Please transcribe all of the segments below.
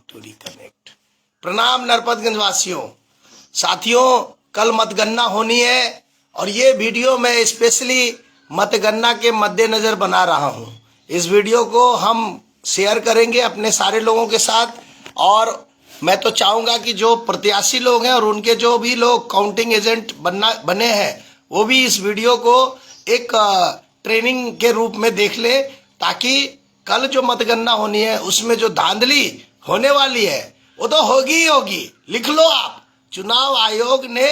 To reconnect. प्रणाम नरपतगंज वासियों, साथियों, कल मतगणना होनी है और ये वीडियो मैं स्पेशली मतगणना के मद्देनजर बना रहा हूं। इस वीडियो को हम शेयर करेंगे अपने सारे लोगों के साथ और मैं तो चाहूंगा कि जो प्रत्याशी लोग हैं और उनके जो भी लोग काउंटिंग एजेंट बने हैं वो भी इस वीडियो को एक ट्रेनिंग के रूप में देख ले, ताकि कल जो मतगणना होनी है उसमें जो धांधली होने वाली है वो तो होगी ही होगी। लिख लो आप, चुनाव आयोग ने,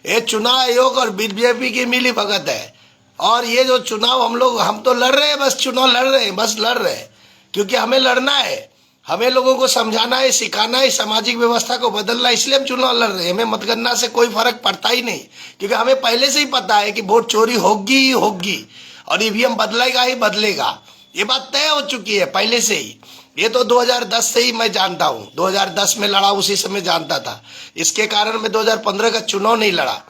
ये चुनाव आयोग और बीजेपी की मिली भगत है और ये जो चुनाव हम तो लड़ रहे हैं, बस चुनाव लड़ रहे हैं, बस लड़ रहे हैं क्योंकि हमें लड़ना है, हमें लोगों को समझाना है, सिखाना है, सामाजिक व्यवस्था को बदलना, इसलिए हम चुनाव लड़ रहे हैं। हमें मतगणना से कोई फर्क पड़ता ही नहीं क्योंकि हमें पहले से ही पता है कि वोट चोरी होगी ही होगी और ईवीएम बदलेगा ही बदलेगा। ये बात तय हो चुकी है पहले से ही। ये तो 2010 से ही मैं जानता हूँ, 2010 में लड़ा, उसी समय जानता था। इसके कारण मैं 2015 का चुनाव नहीं लड़ा।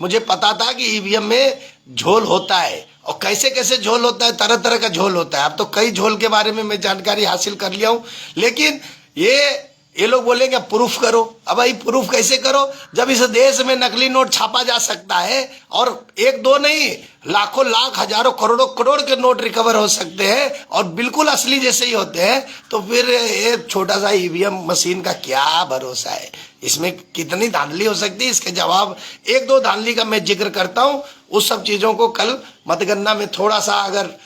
मुझे पता था कि ईवीएम में झोल होता है और कैसे कैसे झोल होता है, तरह तरह का झोल होता है। अब तो कई झोल के बारे में मैं जानकारी हासिल कर लिया हूँ, लेकिन ये लोग बोलेंगे प्रूफ करो। अब भाई प्रूफ कैसे करो जब इस देश में नकली नोट छापा जा सकता है और एक दो नहीं, लाखों लाख हजारों करोड़ों करोड़ के नोट रिकवर हो सकते हैं और बिल्कुल असली जैसे ही होते हैं, तो फिर ये छोटा सा ईवीएम मशीन का क्या भरोसा है, इसमें कितनी धांधली हो सकती है। इसके जवाब एक दो धांधली का मैं जिक्र करता हूं। उस सब चीजों को कल मतगणना में थोड़ा सा अगर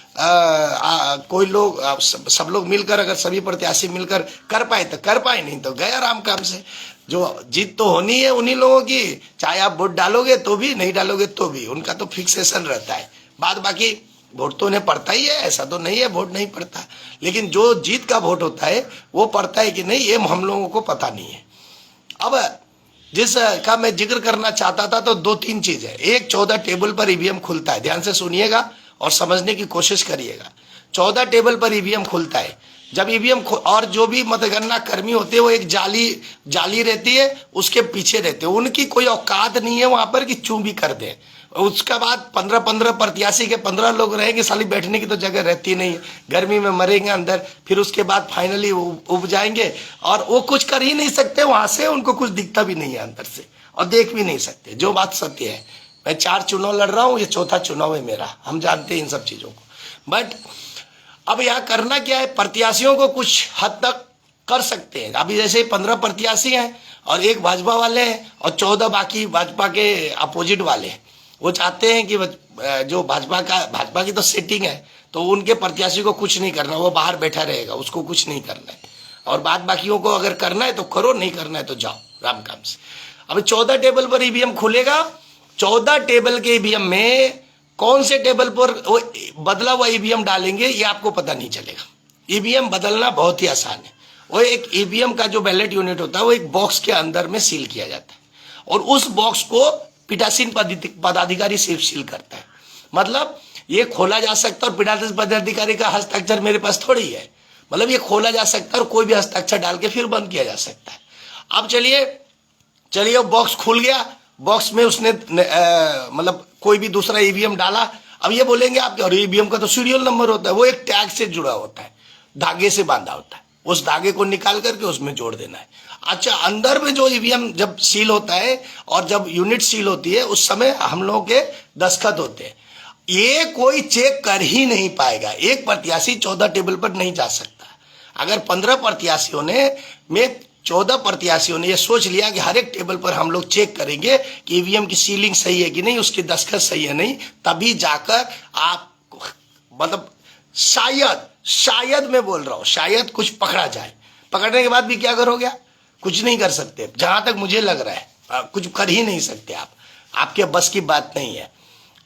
कोई लोग सब लोग मिलकर, अगर सभी प्रत्याशी मिलकर कर पाए तो कर पाए, नहीं तो गया राम काम से। जो जीत तो होनी है उन्हीं लोगों की, चाहे आप वोट डालोगे तो भी, नहीं डालोगे तो भी, उनका तो फिक्सेशन रहता है। बाद बाकी वोट तो उन्हें पड़ता ही है, ऐसा तो नहीं है वोट नहीं पड़ता, लेकिन जो जीत का वोट होता है वो पड़ता है कि नहीं, ये हम लोगों को पता नहीं है। अब जिसका मैं जिक्र करना चाहता था तो दो तीन चीज है। एक, 14 टेबल पर ईवीएम खुलता है, ध्यान से सुनिएगा और समझने की कोशिश करिएगा। 14 टेबल पर ईवीएम खुलता है। जब ईवीएम और जो भी मतगणना कर्मी होते हैं वो एक जाली रहती है, उसके पीछे रहते हैं। उनकी कोई औकात नहीं है वहां पर कि चूं भी कर दे। उसके बाद 15-15 प्रत्याशी के 15 लोग रहेंगे, साली बैठने की तो जगह रहती नहीं है, गर्मी में मरेंगे अंदर। फिर उसके बाद फाइनली उब जाएंगे और वो कुछ कर ही नहीं सकते वहां से, उनको कुछ दिखता भी नहीं है अंदर से और देख भी नहीं सकते। जो बात सत्य है, मैं 4 चुनाव लड़ रहा हूं, ये चौथा चुनाव है मेरा, हम जानते हैं इन सब चीजों को। बट अब यहाँ करना क्या है, प्रत्याशियों को कुछ हद तक कर सकते हैं। अभी जैसे 15 प्रत्याशी हैं और एक भाजपा वाले हैं और 14 बाकी भाजपा के अपोजिट वाले हैं। वो चाहते हैं कि जो भाजपा की तो सेटिंग है, तो उनके प्रत्याशी को कुछ नहीं करना, वो बाहर बैठा रहेगा, उसको कुछ नहीं करना है और बाद बाकियों को अगर करना है तो करो, नहीं करना है तो जाओ राम काम से। अभी 14 टेबल पर ईवीएम खुलेगा। 14 टेबल के ईवीएम में कौन से टेबल पर वो बदला हुआ ईवीएम डालेंगे ये आपको पता नहीं चलेगा। ईवीएम बदलना बहुत ही आसान है। वो एक ईवीएम का जो बैलेट यूनिट होता है वो एक बॉक्स के अंदर में सील किया जाता है और उस बॉक्स को पीठासीन पदाधिकारी सिर्फ सील करता है। मतलब ये खोला जा सकता है और पीठासीन पदाधिकारी का हस्ताक्षर मेरे पास थोड़ी है, मतलब ये खोला जा सकता है और कोई भी हस्ताक्षर डाल के फिर बंद किया जा सकता है। अब चलिए वो बॉक्स खुल गया, बॉक्स में उसने मतलब कोई भी दूसरा ईवीएम डाला। अब ये बोलेंगे आप कि ईवीएम का तो सीरियल नंबर होता है, वो एक टैग से जुड़ा होता है, धागे से बांधा होता है, उस धागे को निकाल करके उसमें जोड़ देना है। अच्छा, अंदर में जो ईवीएम जब सील होता है और जब यूनिट सील होती है उस समय हम लोगों के दस्तखत होते हैं। ये कोई चेक कर ही नहीं पाएगा, एक प्रत्याशी 14 टेबल पर नहीं जा सकता। अगर 15 प्रत्याशियों में 14 प्रत्याशियों ने यह सोच लिया कि हर एक टेबल पर हम लोग चेक करेंगे कि ईवीएम की सीलिंग सही है कि नहीं, उसकी दस्तखत सही है नहीं, तभी जाकर आप, मतलब शायद मैं बोल रहा हूं, शायद कुछ पकड़ा जाए। पकड़ने के बाद भी क्या करोगे? कुछ नहीं कर सकते। जहां तक मुझे लग रहा है कुछ कर ही नहीं सकते आप, आपके बस की बात नहीं है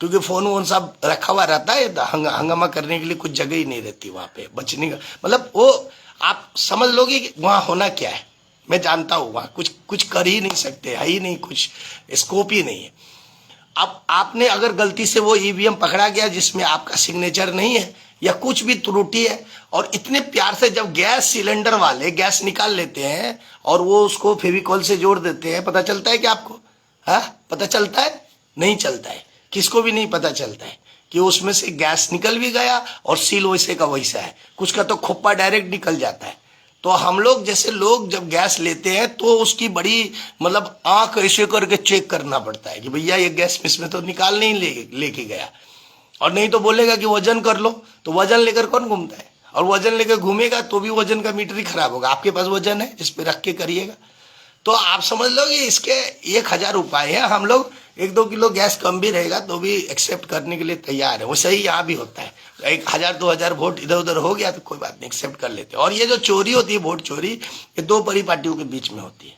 क्योंकि फोन वोन सब रखा हुआ रहता है, हंगामा करने के लिए कुछ जगह ही नहीं रहती वहां पे बचने का। मतलब वो आप समझ लोगे कि वहां होना क्या है। मैं जानता हूं वहां कुछ कर ही नहीं सकते, है ही नहीं, कुछ स्कोप ही नहीं है। अब आपने अगर गलती से वो ईवीएम पकड़ा गया जिसमें आपका सिग्नेचर नहीं है या कुछ भी त्रुटि है, और इतने प्यार से जब गैस सिलेंडर वाले गैस निकाल लेते हैं और वो उसको फेविकॉल से जोड़ देते हैं, पता चलता है कि आपको, हाँ पता चलता है? नहीं चलता है, किसको भी नहीं पता चलता है कि उसमें से गैस निकल भी गया और सील वैसे का वैसा है। कुछ का तो खोप्पा डायरेक्ट निकल जाता है। तो हम लोग जैसे लोग जब गैस लेते हैं तो उसकी बड़ी मतलब आंख ऐसे करके चेक करना पड़ता है कि भैया ये गैस इसमें तो निकाल नहीं लेके गया, और नहीं तो बोलेगा कि वजन कर लो, तो वजन लेकर कौन घूमता है, और वजन लेकर घूमेगा तो भी वजन का मीटर ही खराब होगा। आपके पास वजन है जिस पे रख के करिएगा। तो आप समझ लो कि इसके 1000 उपाय है। हम लोग 1-2 किलो गैस कम भी रहेगा तो भी एक्सेप्ट करने के लिए तैयार है। वैसे ही यहाँ भी होता है, 1000-2000 वोट इधर उधर हो गया तो कोई बात नहीं, एक्सेप्ट कर लेते हैं। और ये जो चोरी होती है, वोट चोरी, ये 2 बड़ी पार्टियों के बीच में होती है।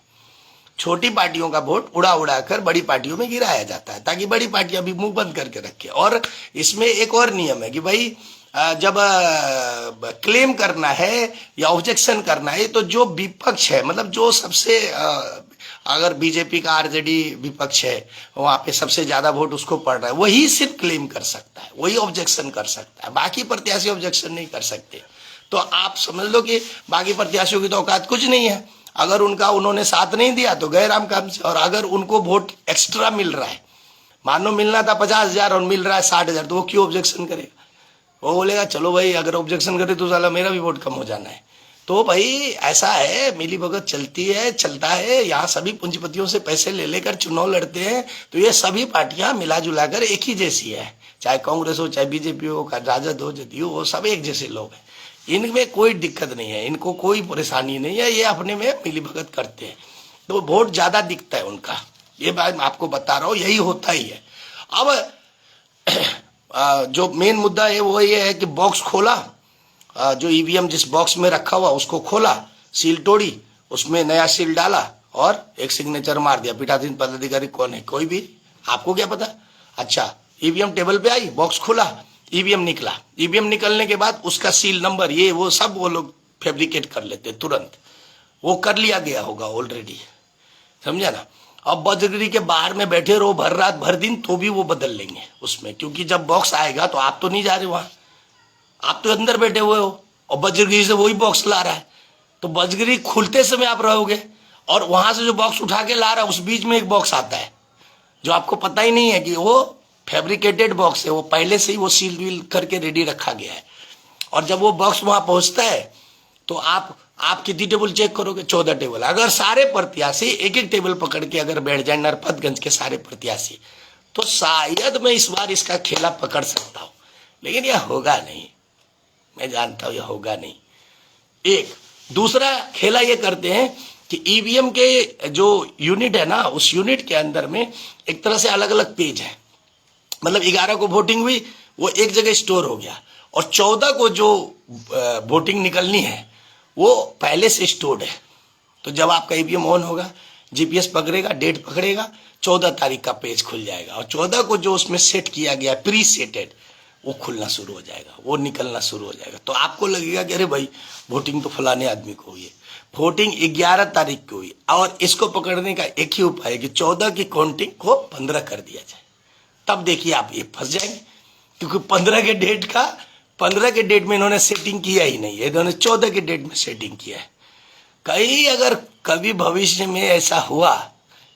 छोटी पार्टियों का वोट उड़ा कर बड़ी पार्टियों में गिराया जाता है ताकि बड़ी पार्टियां भी मुंह बंद करके रखे। और इसमें एक और नियम है कि भाई जब क्लेम करना है या ऑब्जेक्शन करना है तो जो विपक्ष है, मतलब जो सबसे अगर बीजेपी का आरजेडी विपक्ष है वहां पे सबसे ज्यादा वोट उसको पड़ रहा है, वही सिर्फ क्लेम कर सकता है, वही ऑब्जेक्शन कर सकता है, बाकी प्रत्याशी ऑब्जेक्शन नहीं कर सकते। तो आप समझ लो कि बाकी प्रत्याशियों की तो औकात कुछ नहीं है। अगर उन्होंने साथ नहीं दिया तो गए राम काम से। और अगर उनको वोट एक्स्ट्रा मिल रहा है, मानो मिलना था 50,000 और मिल रहा है 60,000, तो वो क्यों ऑब्जेक्शन करेगा? वो बोलेगा चलो भाई अगर ऑब्जेक्शन करे तो साला मेरा भी वोट कम हो जाना है। तो भाई ऐसा है, मिली भगत चलती है, चलता है। यहाँ सभी पूंजीपतियों से पैसे ले लेकर चुनाव लड़ते हैं। तो ये सभी पार्टियां मिला जुला कर एक ही जैसी है, चाहे कांग्रेस हो, चाहे बीजेपी हो, राजद हो, जदयू हो, सब एक जैसे लोग हैं। इनमें कोई दिक्कत नहीं है, इनको कोई परेशानी नहीं है, ये अपने में मिली भगत करते हैं तो वोट ज्यादा दिखता है उनका। ये बात मैं आपको बता रहा हूँ, यही होता ही है। अब जो मेन मुद्दा है वो ये है कि बॉक्स खोला, जो ईवीएम जिस बॉक्स में रखा हुआ उसको खोला, सील तोड़ी, उसमें नया सील डाला और एक सिग्नेचर मार दिया। पीठासीन पदाधिकारी कौन है? कोई भी, आपको क्या पता। अच्छा, ईवीएम टेबल पे आई, बॉक्स खोला, ईवीएम निकला। ईवीएम निकलने के बाद उसका सील नंबर ये वो सब वो लोग फैब्रिकेट कर लेते तुरंत, वो कर लिया गया होगा ऑलरेडी, समझा ना। अब बजगरी के बाहर में बैठे रहो भर रात भर दिन तो भी वो बदल लेंगे उसमें, क्योंकि जब बॉक्स आएगा तो आप तो नहीं जा रहे वहां, आप तो अंदर बैठे हुए हो और बजगरी से वही बॉक्स ला रहा है। तो बजगरी खुलते समय आप रहोगे और वहां से जो बॉक्स उठा के ला रहा है उस बीच में एक बॉक्स आता है जो आपको पता ही नहीं है कि वो फैब्रिकेटेड बॉक्स है, वो पहले से ही वो सील वील करके रेडी रखा गया है। और जब वो बॉक्स वहां पहुंचता है तो आप कितनी टेबल चेक करोगे? 14 टेबल। अगर सारे प्रत्याशी एक एक टेबल पकड़ के अगर बैठ जाए, नरपतगंज के सारे प्रत्याशी, तो शायद मैं इस बार इसका खेला पकड़ सकता हूं, लेकिन यह होगा नहीं, मैं जानता हूं यह होगा नहीं। एक दूसरा खेला ये करते हैं कि ईवीएम के जो यूनिट है ना, उस यूनिट के अंदर में एक तरह से अलग अलग पेज है। मतलब 11 को वोटिंग हुई, वो एक जगह स्टोर हो गया, और 14 को जो वोटिंग निकलनी है वो पहले से स्टोर्ड है। तो जब आपका ईवीएम ऑन होगा, जीपीएस पकड़ेगा, डेट पकड़ेगा, 14 तारीख का पेज खुल जाएगा, और 14 को जो उसमें सेट किया गया, प्री सेटेड, वो खुलना शुरू हो जाएगा, वो निकलना शुरू हो जाएगा। तो आपको लगेगा कि अरे भाई वोटिंग तो फलाने आदमी को हुई है, वोटिंग 11 तारीख को हुई। और इसको पकड़ने का एक ही उपाय है कि 14 की काउंटिंग को 15 कर दिया जाए। तब देखिए आप ये फंस जाएंगे, क्योंकि 15 के डेट में इन्होंने सेटिंग किया ही नहीं है, इन्होंने 14 के डेट में सेटिंग किया है। कहीं अगर कभी भविष्य में ऐसा हुआ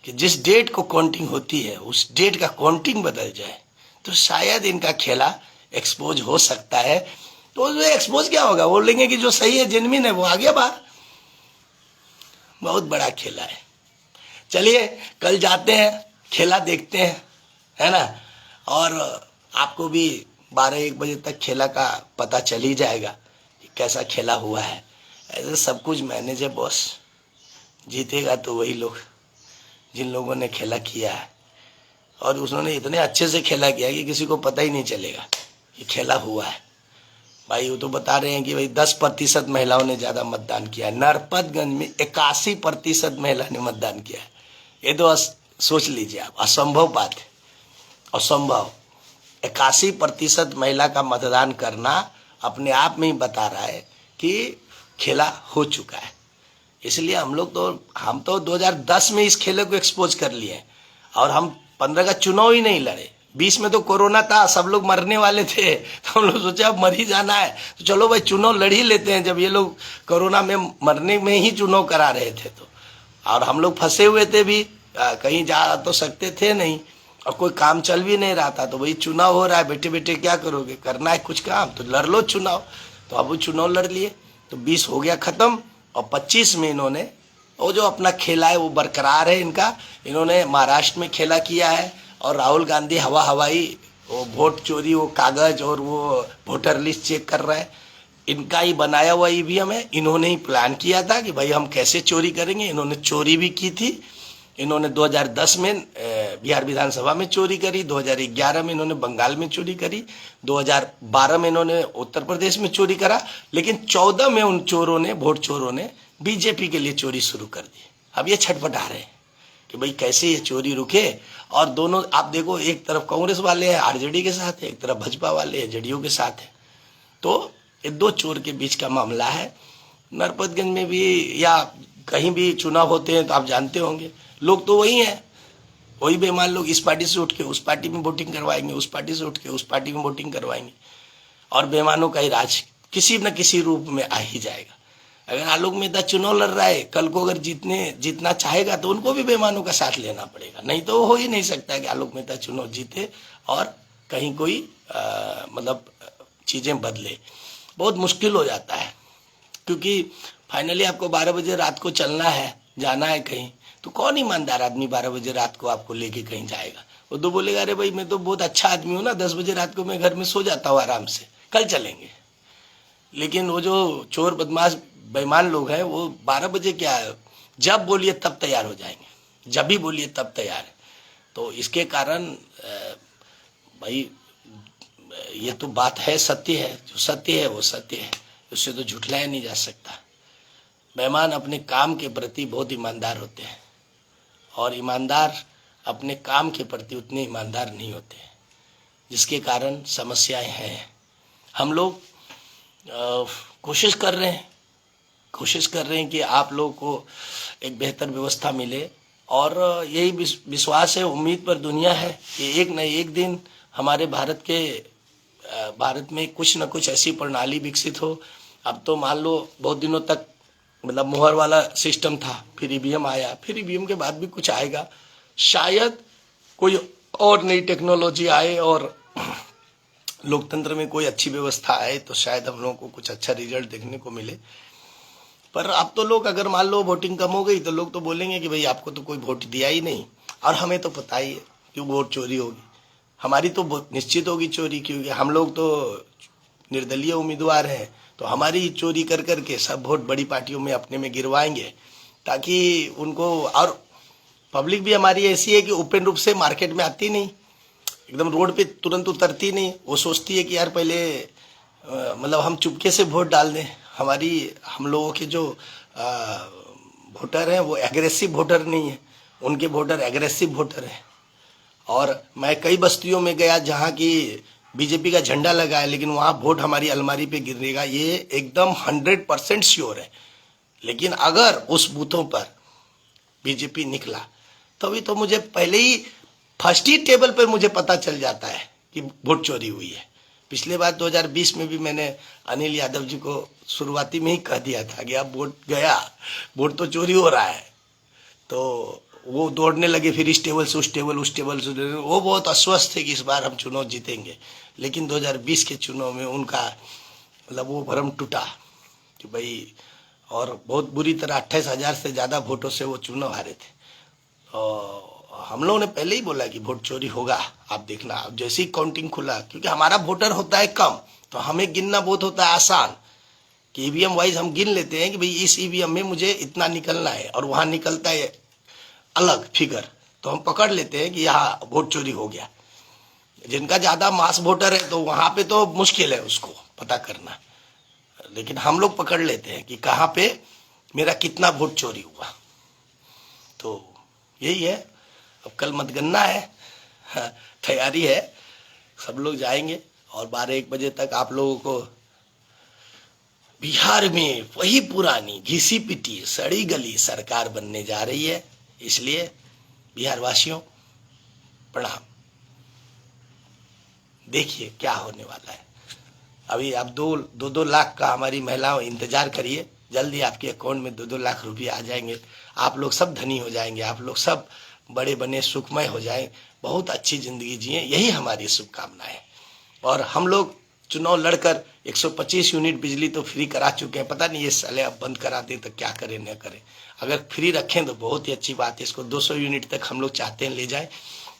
कि जिस डेट को काउंटिंग होती है उस डेट का काउंटिंग बदल जाए तो शायद इनका खेला एक्सपोज हो सकता है। तो उसमें एक्सपोज क्या होगा? वो लेंगे कि जो सही है, जेन्युइन है, वो आ गया बाहर। बहुत बड़ा खेला है। चलिए कल जाते हैं, खेला देखते हैं, है ना। और आपको भी 12-1 बजे तक खेला का पता चल ही जाएगा कि कैसा खेला हुआ है। ऐसे सब कुछ मैनेज है बॉस, जीतेगा तो वही लोग जिन लोगों ने खेला किया है, और उन्होंने इतने अच्छे से खेला किया कि किसी को पता ही नहीं चलेगा कि खेला हुआ है। भाई वो तो बता रहे हैं कि भाई 10% महिलाओं ने ज्यादा मतदान किया है। नरपतगंज में 81% महिला ने मतदान किया है। ये तो सोच लीजिए आप, असंभव बात है, असंभव। 81% महिला का मतदान करना अपने आप में ही बता रहा है कि खेला हो चुका है। इसलिए हम तो 2010 में इस खेले को एक्सपोज कर लिए, और हम 15 का चुनाव ही नहीं लड़े। 20 में तो कोरोना था, सब लोग मरने वाले थे, तो हम लोग सोचे अब मर ही जाना है तो चलो भाई चुनाव लड़ ही लेते हैं, जब ये लोग कोरोना में मरने में ही चुनाव करा रहे थे। तो और हम लोग फंसे हुए थे भी, कहीं जा तो सकते थे नहीं, और कोई काम चल भी नहीं रहा था। तो भाई चुनाव हो रहा है, बैठे बैठे क्या करोगे, करना है कुछ काम तो लड़ लो चुनाव। तो अब वो चुनाव लड़ लिए, तो 20 हो गया खत्म, और 25 में इन्होंने वो जो अपना खेला है वो बरकरार है इनका। इन्होंने महाराष्ट्र में खेला किया है और राहुल गांधी हवाई वो वोट चोरी, वो कागज और वो वोटर लिस्ट चेक कर रहा है। इनका ही बनाया हुआ ईवीएम है। इन्होंने ही प्लान किया था कि भाई हम कैसे चोरी करेंगे। इन्होंने चोरी भी की थी। इन्होंने 2010 में बिहार विधानसभा में चोरी करी, 2011 में इन्होंने बंगाल में चोरी करी, 2012 में इन्होंने उत्तर प्रदेश में चोरी करा, लेकिन 14 में उन चोरों ने, वोट चोरों ने बीजेपी के लिए चोरी शुरू कर दी। अब ये छटपटा रहे हैं कि भाई कैसे ये चोरी रुके। और दोनों आप देखो, एक तरफ कांग्रेस वाले हैं आरजेडी के साथ है, एक तरफ भाजपा वाले हैं जेडीयू के साथ है। तो ये दो चोर के बीच का मामला है। नरपतगंज में भी या कहीं भी चुनाव होते हैं तो आप जानते होंगे, लोग तो वही हैं, वही बेईमान लोग इस पार्टी से उठ के उस पार्टी में वोटिंग करवाएंगे, उस पार्टी से उठ के उस पार्टी में वोटिंग करवाएंगे, और बेईमानों का ही राज किसी न किसी रूप में आ ही जाएगा। अगर आलोक मेहता चुनाव लड़ रहा है, कल को अगर जीतना चाहेगा तो उनको भी बेईमानों का साथ लेना पड़ेगा, नहीं तो हो ही नहीं सकता कि आलोक मेहता चुनाव जीते और कहीं कोई मतलब चीजें बदले। बहुत मुश्किल हो जाता है, क्योंकि फाइनली आपको 12 बजे रात को चलना है, जाना है कहीं, तो कौन ईमानदार आदमी 12 बजे रात को आपको लेके कहीं जाएगा। वो तो बोलेगा अरे भाई मैं तो बहुत अच्छा आदमी हूँ ना, 10 बजे रात को मैं घर में सो जाता हूँ आराम से, कल चलेंगे। लेकिन वो जो चोर बदमाश बेईमान लोग हैं वो 12 बजे क्या, जब बोलिए तब तैयार हो जाएंगे, जब भी बोलिए तब तैयार है। तो इसके कारण भाई ये तो बात है, सत्य है, जो सत्य है वो सत्य है, उससे तो झुठलाया नहीं जा सकता। बेईमान अपने काम के प्रति बहुत ईमानदार होते हैं और ईमानदार अपने काम के प्रति उतने ईमानदार नहीं होते, जिसके कारण समस्याएं हैं। हम लोग कोशिश कर रहे हैं कि आप लोगों को एक बेहतर व्यवस्था मिले, और यही विश्वास है, उम्मीद पर दुनिया है कि एक न एक दिन हमारे भारत में कुछ न कुछ ऐसी प्रणाली विकसित हो। अब तो मान लो बहुत दिनों तक मतलब मुहर वाला सिस्टम था, फिर ईवीएम आया, फिर ईवीएम के बाद भी कुछ आएगा, शायद कोई और नई टेक्नोलॉजी आए और लोकतंत्र में कोई अच्छी व्यवस्था आए तो शायद हम लोगों को कुछ अच्छा रिजल्ट देखने को मिले। पर अब तो लोग, अगर मान लो वोटिंग कम हो गई तो लोग तो बोलेंगे कि भाई आपको तो कोई वोट दिया ही नहीं, और हमें तो पता ही है कि वोट चोरी होगी, हमारी तो निश्चित होगी चोरी, क्योंकि हम लोग तो निर्दलीय उम्मीदवार हैं, तो हमारी चोरी कर करके सब वोट बड़ी पार्टियों में अपने में गिरवाएंगे, ताकि उनको, और पब्लिक भी हमारी ऐसी है कि ओपन रूप से मार्केट में आती नहीं, एकदम रोड पे तुरंत उतरती नहीं, वो सोचती है कि यार पहले मतलब हम चुपके से वोट डाल दें। हम लोगों के जो वोटर हैं वो एग्रेसिव वोटर नहीं है, उनके वोटर एग्रेसिव वोटर हैं। और मैं कई बस्तियों में गया जहाँ की बीजेपी का झंडा लगा है, लेकिन वहाँ वोट हमारी अलमारी पे गिरेगा, ये एकदम 100% श्योर है। लेकिन अगर उस बूथों पर बीजेपी निकला तभी तो मुझे पहले ही फर्स्ट ही टेबल पर मुझे पता चल जाता है कि वोट चोरी हुई है। पिछले बार 2020 में भी मैंने अनिल यादव जी को शुरुआती में ही कह दिया था कि अब वोट गया, वोट तो चोरी हो रहा है, तो वो दौड़ने लगे फिर इस टेबल से उस टेबल, उस टेबल से। वो बहुत अस्वस्थ थे कि इस बार हम चुनाव जीतेंगे, लेकिन 2020 के चुनाव में उनका मतलब वो भरम टूटा कि भाई, और बहुत बुरी तरह 28,000 से ज़्यादा वोटों से वो चुनाव हारे थे। और हम लोगों ने पहले ही बोला कि वोट चोरी होगा, आप देखना। अब जैसे ही काउंटिंग खुला, क्योंकि हमारा वोटर होता है कम, तो हमें गिनना बहुत होता है आसान, कि ईवीएम वाइज हम गिन लेते हैं कि भाई इस ईवीएम में मुझे इतना निकलना है, और वहाँ निकलता है अलग फिगर, तो हम पकड़ लेते हैं कि यहाँ वोट चोरी हो गया। जिनका ज्यादा मास वोटर है तो वहां पे तो मुश्किल है उसको पता करना, लेकिन हम लोग पकड़ लेते हैं कि कहाँ पे मेरा कितना वोट चोरी हुआ। तो यही है। अब कल मतगणना है, तैयारी है, सब लोग जाएंगे, और 12-1 बजे तक आप लोगों को बिहार में वही पुरानी घिसी पिटी सड़ी गली सरकार बनने जा रही है। इसलिए बिहार वासियों प्रणाम। देखिए क्या होने वाला है। अभी आप 2 लाख का हमारी महिलाओं इंतजार करिए, जल्दी आपके अकाउंट में 2 लाख रुपये आ जाएंगे। आप लोग सब धनी हो जाएंगे, आप लोग सब बड़े बने सुखमय हो जाएं, बहुत अच्छी जिंदगी जिए, यही हमारी शुभकामनाएं। और हम लोग चुनाव लड़कर 125 यूनिट बिजली तो फ्री करा चुके हैं। पता नहीं ये साले अब बंद करा दे तो क्या करें न करें। अगर फ्री रखें तो बहुत ही अच्छी बात है। इसको 200 यूनिट तक हम लोग चाहते हैं ले जाए।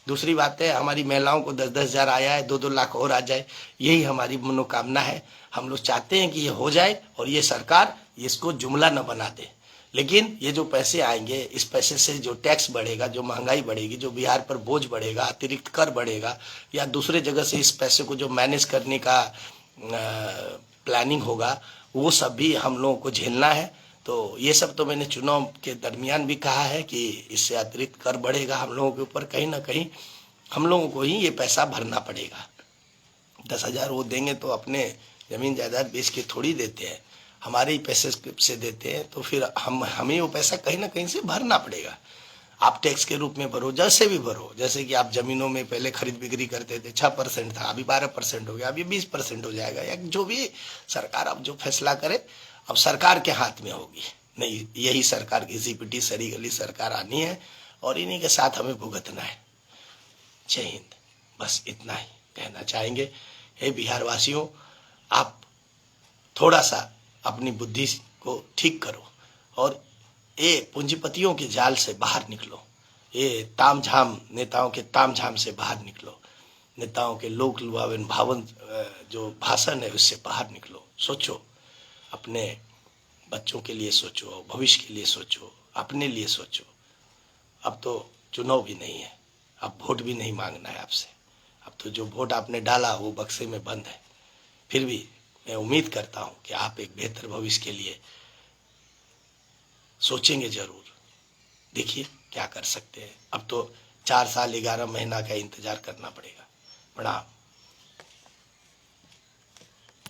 दूसरी बात है, हमारी महिलाओं को 10-10 हज़ार आया है, 2-2 लाख और आ जाए, यही हमारी मनोकामना है। हम लोग चाहते हैं कि ये हो जाए और ये सरकार इसको जुमला न बना दे। लेकिन ये जो पैसे आएंगे, इस पैसे से जो टैक्स बढ़ेगा, जो महंगाई बढ़ेगी, जो बिहार पर बोझ बढ़ेगा, अतिरिक्त कर बढ़ेगा, या दूसरे जगह से इस पैसे को जो मैनेज करने का प्लानिंग होगा, वो सब भी हम लोगों को झेलना है। तो ये सब तो मैंने चुनाव के दरमियान भी कहा है कि इससे अतिरिक्त कर बढ़ेगा हम लोगों के ऊपर। कहीं ना कहीं हम लोगों को ही ये पैसा भरना पड़ेगा। 10,000 वो देंगे तो अपने ज़मीन जायदाद बेच के थोड़ी देते हैं, हमारे ही पैसे से देते हैं। तो फिर हमें वो पैसा कहीं ना कहीं से भरना पड़ेगा। आप टैक्स के रूप में भरो, जैसे भी भरो। जैसे कि आप जमीनों में पहले खरीद बिक्री करते थे, 6% था, अभी 12% हो गया, अभी 20% हो जाएगा, या जो भी सरकार अब जो फैसला करे, अब सरकार के हाथ में होगी। नहीं, यही सरकार की सीपीटी सरी गली सरकार आनी है और इन्हीं के साथ हमें भुगतना है। जय हिंद। बस इतना ही कहना चाहेंगे। हे बिहार वासियों, आप थोड़ा सा अपनी बुद्धि को ठीक करो और ये पूंजीपतियों के जाल से बाहर निकलो। ये तामझाम, नेताओं के तामझाम से बाहर निकलो। नेताओं के लोक लुभावन भावन जो भाषण है उससे बाहर निकलो। सोचो, अपने बच्चों के लिए सोचो, भविष्य के लिए सोचो, अपने लिए सोचो। अब तो चुनाव भी नहीं है, अब वोट भी नहीं मांगना है आपसे। अब तो जो वोट आपने डाला वो बक्से में बंद है। फिर भी मैं उम्मीद करता हूं कि आप एक बेहतर भविष्य के लिए सोचेंगे जरूर। देखिए क्या कर सकते हैं। अब तो 4 साल 11 महीना का इंतजार करना पड़ेगा। प्रणाम।